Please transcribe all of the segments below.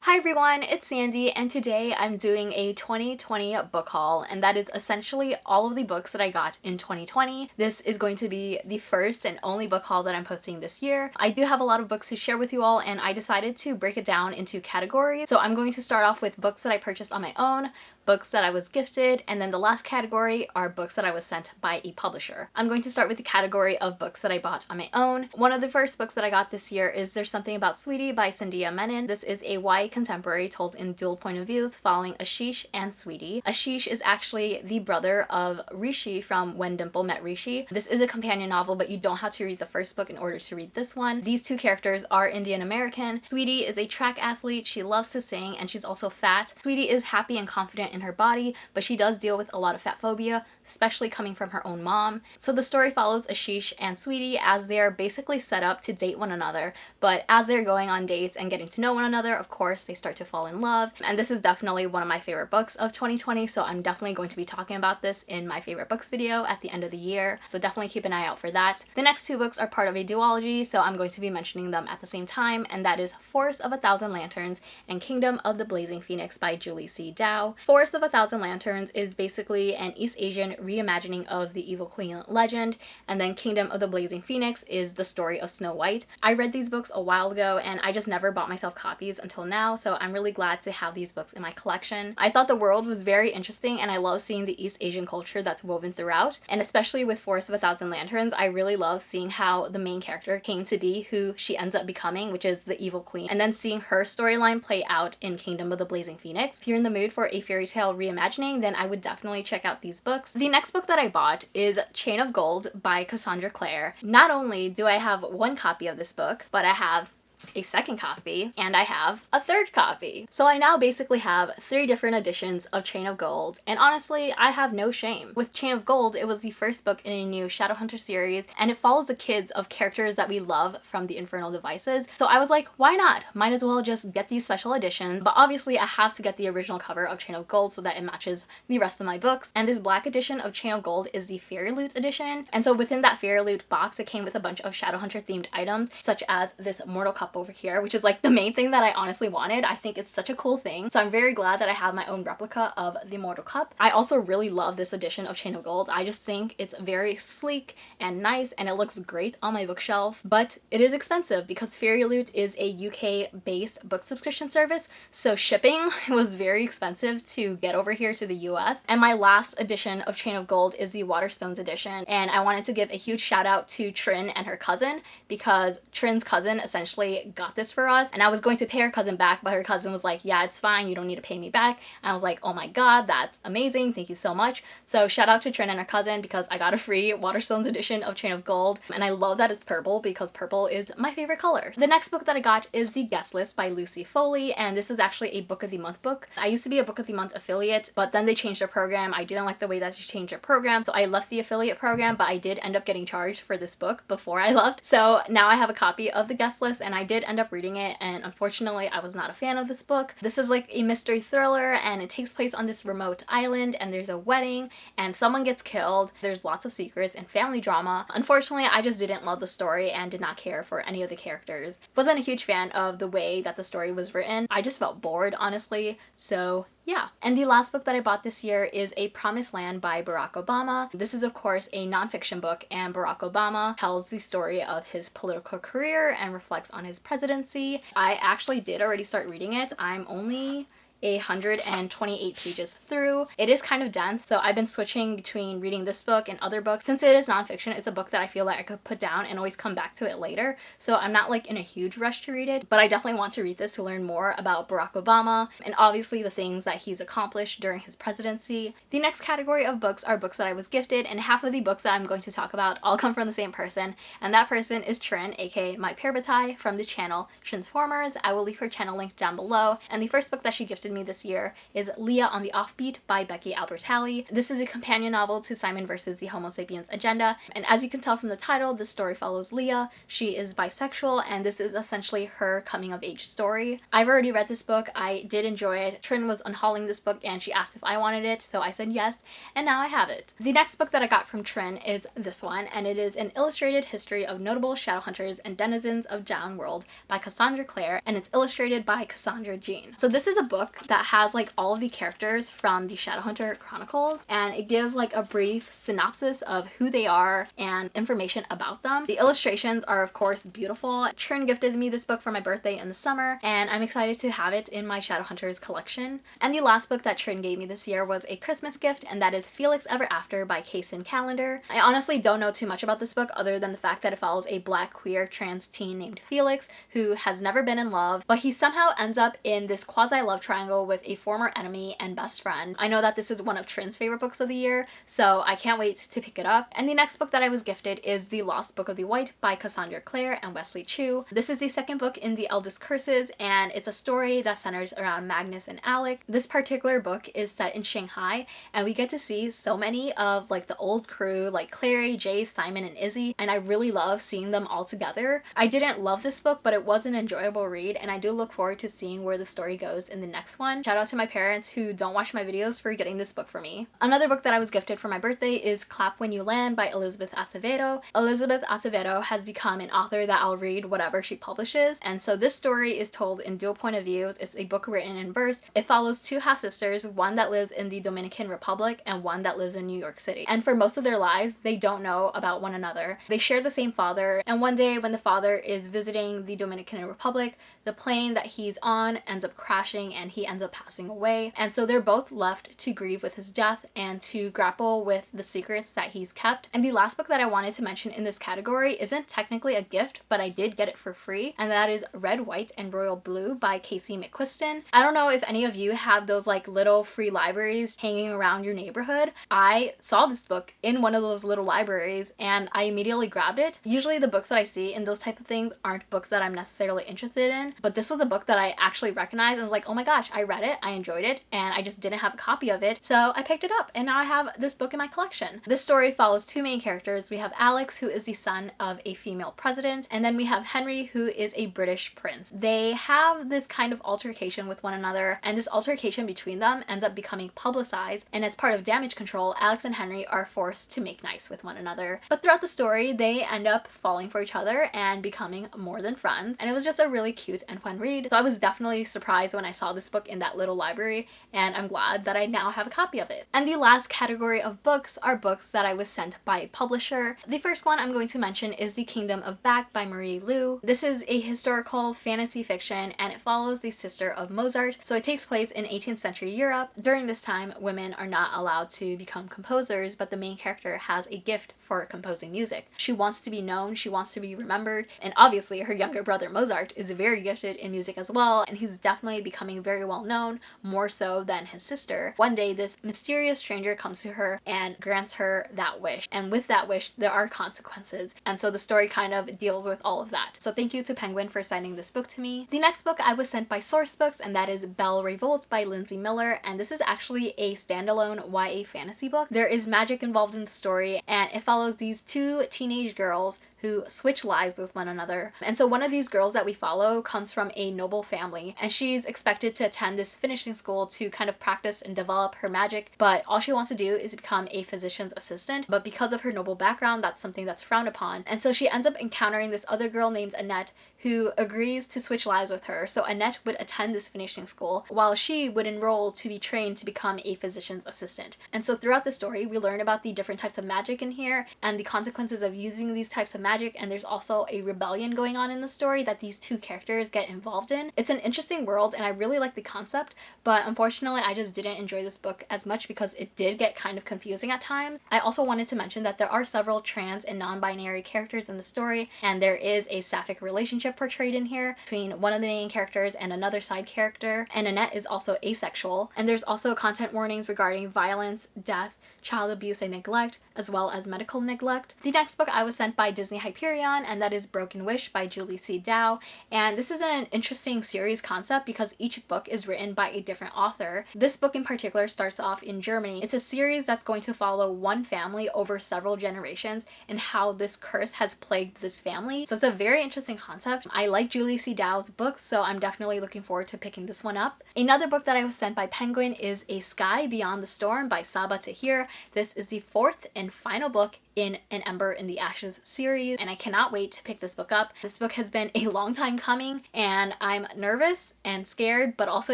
Hi everyone, it's Sandy, and today I'm doing a 2020 book haul, and that is essentially all of the books that I got in 2020. This is going to be the first and only book haul that I'm posting this year. I do have a lot of books to share with you all, and I decided to break it down into categories. So I'm going to start off with books that I purchased on my own, books that I was gifted, and then the last category are books that I was sent by a publisher. I'm going to start with the category of books that I bought on my own. One of the first books that I got this year is There's Something About Sweetie by Sandhya Menon. This is a YA contemporary told in dual point of views following Ashish and Sweetie. Ashish is actually the brother of Rishi from When Dimple Met Rishi. This is a companion novel, but you don't have to read the first book in order to read this one. These two characters are Indian American. Sweetie is a track athlete, she loves to sing, and she's also fat. Sweetie is happy and confident in her body, but she does deal with a lot of fat phobia, especially coming from her own mom. So the story follows Ashish and Sweetie as they are basically set up to date one another, but as they're going on dates and getting to know one another, of course, they start to fall in love. And this is definitely one of my favorite books of 2020, so I'm definitely going to be talking about this in my favorite books video at the end of the year, so definitely keep an eye out for that. The next two books are part of a duology, so I'm going to be mentioning them at the same time, and that is Forest of a Thousand Lanterns and Kingdom of the Blazing Phoenix by Julie C. Dao. Forest of a Thousand Lanterns is basically an East Asian reimagining of the Evil Queen legend, and then Kingdom of the Blazing Phoenix is the story of Snow White. I read these books a while ago and I just never bought myself copies until now, so I'm really glad to have these books in my collection. I thought the world was very interesting and I love seeing the East Asian culture that's woven throughout, and especially with Forest of a Thousand Lanterns, I really love seeing how the main character came to be who she ends up becoming, which is the Evil Queen, and then seeing her storyline play out in Kingdom of the Blazing Phoenix. If you're in the mood for a fairy tale reimagining, then I would definitely check out these books. The next book that I bought is Chain of Gold by Cassandra Clare. Not only do I have one copy of this book, but I have a second copy, and I have a third copy. So I now basically have 3 different editions of Chain of Gold, and honestly, I have no shame. With Chain of Gold, it was the first book in a new Shadowhunters series, and it follows the kids of characters that we love from the Infernal Devices. So I was like, why not? Might as well just get these special editions, but obviously I have to get the original cover of Chain of Gold so that it matches the rest of my books. And this black edition of Chain of Gold is the Fairy Loot edition, and so within that Fairy Loot box, it came with a bunch of Shadowhunter themed items, such as this Mortal Cup over here, which is like the main thing that I honestly wanted. I think it's such a cool thing, so I'm very glad that I have my own replica of the Mortal Cup. I also really love this edition of Chain of Gold. I just think it's very sleek and nice, and it looks great on my bookshelf, but it is expensive because Fairy Loot is a UK based book subscription service, so shipping was very expensive to get over here to the US. And my last edition of Chain of Gold is the Waterstones edition, and I wanted to give a huge shout out to Trin and her cousin, because Trin's cousin essentially got this for us, and I was going to pay her cousin back, but her cousin was like, yeah, it's fine, you don't need to pay me back. And I was like, oh my god, that's amazing, thank you so much. So shout out to Trin and her cousin because I got a free Waterstones edition of Chain of Gold, and I love that it's purple because purple is my favorite color. The next book that I got is The Guest List by Lucy Foley, and this is actually a Book of the Month book. I used to be a Book of the Month affiliate, but then they changed their program. I didn't like the way that they changed their program, so I left the affiliate program, but I did end up getting charged for this book before I left. So now I have a copy of The Guest List, and I did end up reading it, and unfortunately I was not a fan of this book. This is like a mystery thriller, and it takes place on this remote island, and there's a wedding and someone gets killed. There's lots of secrets and family drama. Unfortunately, I just didn't love the story and did not care for any of the characters. Wasn't a huge fan of the way that the story was written. I just felt bored, honestly, so yeah. And the last book that I bought this year is A Promised Land by Barack Obama. This is of course a nonfiction book, and Barack Obama tells the story of his political career and reflects on his presidency. I actually did already start reading it. I'm only 128 pages through. It is kind of dense, so I've been switching between reading this book and other books. Since it is nonfiction, it's a book that I feel like I could put down and always come back to it later, so I'm not like in a huge rush to read it, but I definitely want to read this to learn more about Barack Obama and obviously the things that he's accomplished during his presidency. The next category of books are books that I was gifted, and half of the books that I'm going to talk about all come from the same person, and that person is Trin, aka my parabatai from the channel Transformers. I will leave her channel link down below, and the first book that she gifted me this year is Leah on the Offbeat by Becky Albertalli. This is a companion novel to Simon vs. the Homo sapiens agenda, and as you can tell from the title, the story follows Leah. She is bisexual, and this is essentially her coming of age story. I've already read this book. I did enjoy it. Trin was unhauling this book and she asked if I wanted it, so I said yes, and now I have it. The next book that I got from Trin is this one, and it is An Illustrated History of Notable Shadowhunters and Denizens of Downworld by Cassandra Clare, and it's illustrated by Cassandra Jean. So this is a book that has like all of the characters from the Shadowhunter Chronicles, and it gives like a brief synopsis of who they are and information about them. The illustrations are of course beautiful. Trin gifted me this book for my birthday in the summer, and I'm excited to have it in my Shadowhunters collection. And the last book that Trin gave me this year was a Christmas gift, and that is Felix Ever After by Cacen, Callender. I honestly don't know too much about this book other than the fact that it follows a black queer trans teen named Felix who has never been in love, but he somehow ends up in this quasi-love triangle with a former enemy and best friend. I know that this is one of Trin's favorite books of the year, so I can't wait to pick it up. And the next book that I was gifted is The Lost Book of the White by Cassandra Clare and Wesley Chu. This is the second book in the Eldest Curses, and it's a story that centers around Magnus and Alec. This particular book is set in Shanghai, and we get to see so many of like the old crew, like Clary, Jay, Simon, and Izzy, and I really love seeing them all together. I didn't love this book, but it was an enjoyable read, and I do look forward to seeing where the story goes in the next one. Shout out to my parents who don't watch my videos for getting this book for me. Another book that I was gifted for my birthday is Clap When You Land by Elizabeth Acevedo. Elizabeth Acevedo has become an author that I'll read whatever she publishes, and so this story is told in dual point of views. It's a book written in verse. It follows two half-sisters, one that lives in the Dominican Republic and one that lives in New York City. And for most of their lives, they don't know about one another. They share the same father, and one day when the father is visiting the Dominican Republic, the plane that he's on ends up crashing and he ends up passing away. And so they're both left to grieve with his death and to grapple with the secrets that he's kept. And the last book that I wanted to mention in this category isn't technically a gift, but I did get it for free, and that is Red, White, and Royal Blue by Casey McQuiston. I don't know if any of you have those like little free libraries hanging around your neighborhood. I saw this book in one of those little libraries and I immediately grabbed it. Usually the books that I see in those type of things aren't books that I'm necessarily interested in, but this was a book that I actually recognized and was like, oh my gosh, I read it, I enjoyed it, and I just didn't have a copy of it, so I picked it up and now I have this book in my collection. This story follows two main characters. We have Alex, who is the son of a female president, and then we have Henry, who is a British prince. They have this kind of altercation with one another, and this altercation between them ends up becoming publicized, and as part of damage control, Alex and Henry are forced to make nice with one another. But throughout the story, they end up falling for each other and becoming more than friends, and it was just a really cute and fun read. So I was definitely surprised when I saw this book in that little library, and I'm glad that I now have a copy of it. And the last category of books are books that I was sent by a publisher. The first one I'm going to mention is The Kingdom of Back by Marie Lu. This is a historical fantasy fiction, and it follows the sister of Mozart. So it takes place in 18th century Europe. During this time, women are not allowed to become composers, but the main character has a gift for composing music. She wants to be known, she wants to be remembered, and obviously her younger brother Mozart is very gifted in music as well, and he's definitely becoming very well known, more so than his sister. One day this mysterious stranger comes to her and grants her that wish, and with that wish there are consequences, and so the story kind of deals with all of that. So thank you to Penguin for signing this book to me. The next book I was sent by Source Books, and that is Belle Revolt by Lindsay Miller, and this is actually a standalone YA fantasy book. There is magic involved in the story, and it follows these two teenage girls who switch lives with one another. And so one of these girls that we follow comes from a noble family, and she's expected to attend this finishing school to kind of practice and develop her magic, but all she wants to do is become a physician's assistant. But because of her noble background, that's something that's frowned upon. And so she ends up encountering this other girl named Annette who agrees to switch lives with her. So Annette would attend this finishing school while she would enroll to be trained to become a physician's assistant. And so throughout the story, we learn about the different types of magic in here and the consequences of using these types of magic, and there's also a rebellion going on in the story that these two characters get involved in. It's an interesting world and I really like the concept, but unfortunately I just didn't enjoy this book as much because it did get kind of confusing at times. I also wanted to mention that there are several trans and non-binary characters in the story, and there is a sapphic relationship relationship portrayed in here between one of the main characters and another side character, and Annette is also asexual. And there's also content warnings regarding violence, death, child abuse and neglect, as well as medical neglect. The next book I was sent by Disney Hyperion, and that is Broken Wish by Julie C. Dow. And this is an interesting series concept because each book is written by a different author. This book in particular starts off in Germany. It's a series that's going to follow one family over several generations and how this curse has plagued this family. So it's a very interesting concept. I like Julie C. Dow's books, so I'm definitely looking forward to picking this one up. Another book that I was sent by Penguin is A Sky Beyond the Storm by Saba Tahir. This is the fourth and final book in An Ember in the Ashes series, and I cannot wait to pick this book up. This book has been a long time coming, and I'm nervous and scared, but also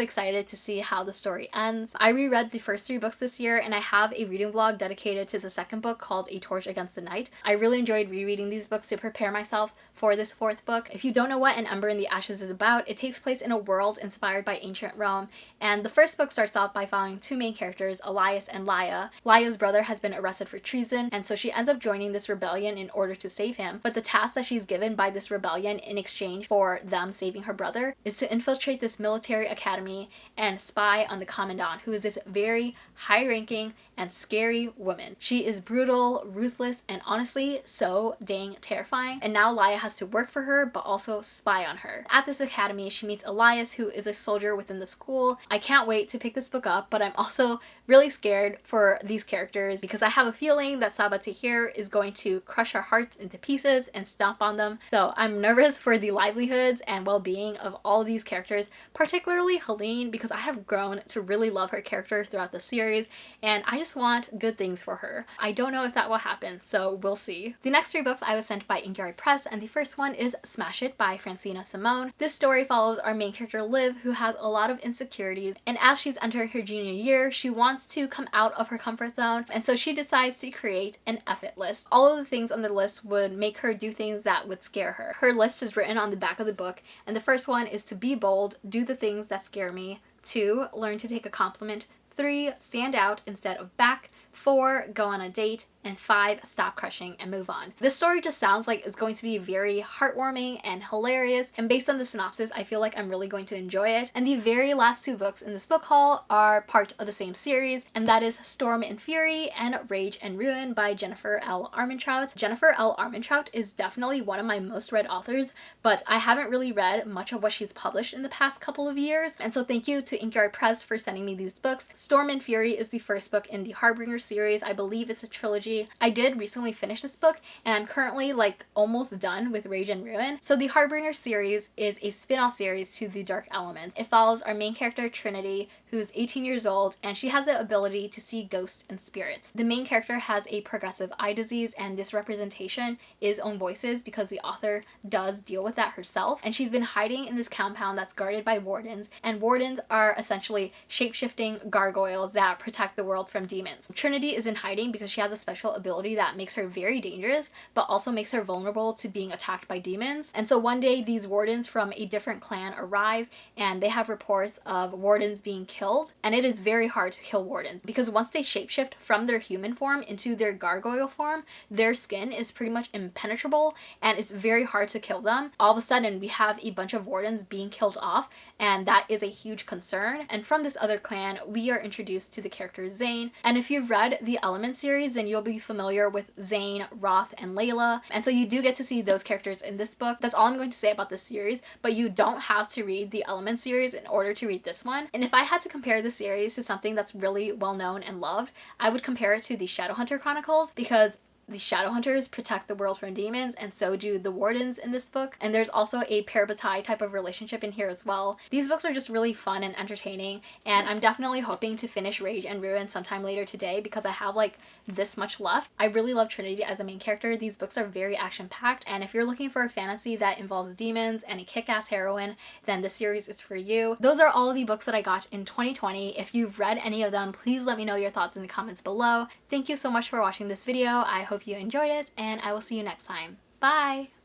excited to see how the story ends. I reread the first 3 books this year, and I have a reading vlog dedicated to the second book called A Torch Against the Night. I really enjoyed rereading these books to prepare myself for this 4th book. If you don't know what An Ember in the Ashes is about, it takes place in a world inspired by ancient Rome, and the first book starts off by following 2 main characters, Elias and Leah. Leah's brother has been arrested for treason, and so she ends up joining this rebellion in order to save him. But the task that she's given by this rebellion in exchange for them saving her brother is to infiltrate this military academy and spy on the commandant, who is this very high-ranking and scary woman. She is brutal, ruthless, and honestly so dang terrifying. And now Leah has to work for her but also spy on her. At this academy, she meets Elias, who is a soldier within the school. I can't wait to pick this book up, but I'm also really scared for these characters because I have a feeling that Saba Tahir is going to crush our hearts into pieces and stomp on them. So I'm nervous for the livelihoods and well-being of all of these characters, particularly Helene, because I have grown to really love her character throughout the series, and I just want good things for her. I don't know if that will happen, so we'll see. The next 3 books I was sent by Inkioi Press, and the first one is Smash It by Francina Simone. This story follows our main character Liv, who has a lot of insecurities, and as she's entering her junior year, she wants to come out of her comfort zone, and so she decides to create an F It list. All of the things on the list would make her do things that would scare her. Her list is written on the back of the book, and the first one is to be bold, do the things that scare me. 2, learn to take a compliment. 3, stand out instead of back. 4, go on a date. And 5, stop crushing and move on. This story just sounds like it's going to be very heartwarming and hilarious, and based on the synopsis, I feel like I'm really going to enjoy it. And the very last 2 books in this book haul are part of the same series, and that is Storm and Fury and Rage and Ruin by Jennifer L. Armentrout. Jennifer L. Armentrout is definitely one of my most read authors, but I haven't really read much of what she's published in the past couple of years, and so thank you to Inkioi Press for sending me these books. Storm and Fury is the first book in the Harbinger series. I believe it's a trilogy. I did recently finish this book, and I'm currently like almost done with Rage and Ruin. So the Harbinger series is a spin-off series to the Dark Elements. It follows our main character Trinity, who's 18 years old, and she has the ability to see ghosts and spirits. The main character has a progressive eye disease, and this representation is own voices because the author does deal with that herself, and she's been hiding in this compound that's guarded by wardens, and wardens are essentially shape-shifting gargoyles that protect the world from demons. Trinity is in hiding because she has a special ability that makes her very dangerous, but also makes her vulnerable to being attacked by demons. And so one day these wardens from a different clan arrive, and they have reports of wardens being killed, and it is very hard to kill wardens because once they shapeshift from their human form into their gargoyle form, their skin is pretty much impenetrable, and it's very hard to kill them. All of a sudden we have a bunch of wardens being killed off, and that is a huge concern. And from this other clan, we are introduced to the character Zane, and if you've read the Element series, then you'll be familiar with Zane, Roth, and Layla, and so you do get to see those characters in this book. That's all I'm going to say about this series, but you don't have to read the Element series in order to read this one. And if I had to compare the series to something that's really well known and loved, I would compare it to the Shadowhunter Chronicles, because the Shadowhunters protect the world from demons, and so do the wardens in this book. And there's also a parabatai type of relationship in here as well. These books are just really fun and entertaining, and I'm definitely hoping to finish Rage and Ruin sometime later today because I have like this much left. I really love Trinity as a main character. These books are very action-packed, and if you're looking for a fantasy that involves demons and a kick-ass heroine, then this series is for you. Those are all of the books that I got in 2020. If you've read any of them, please let me know your thoughts in the comments below. Thank you so much for watching this video. I hope you enjoyed it, and I will see you next time. Bye!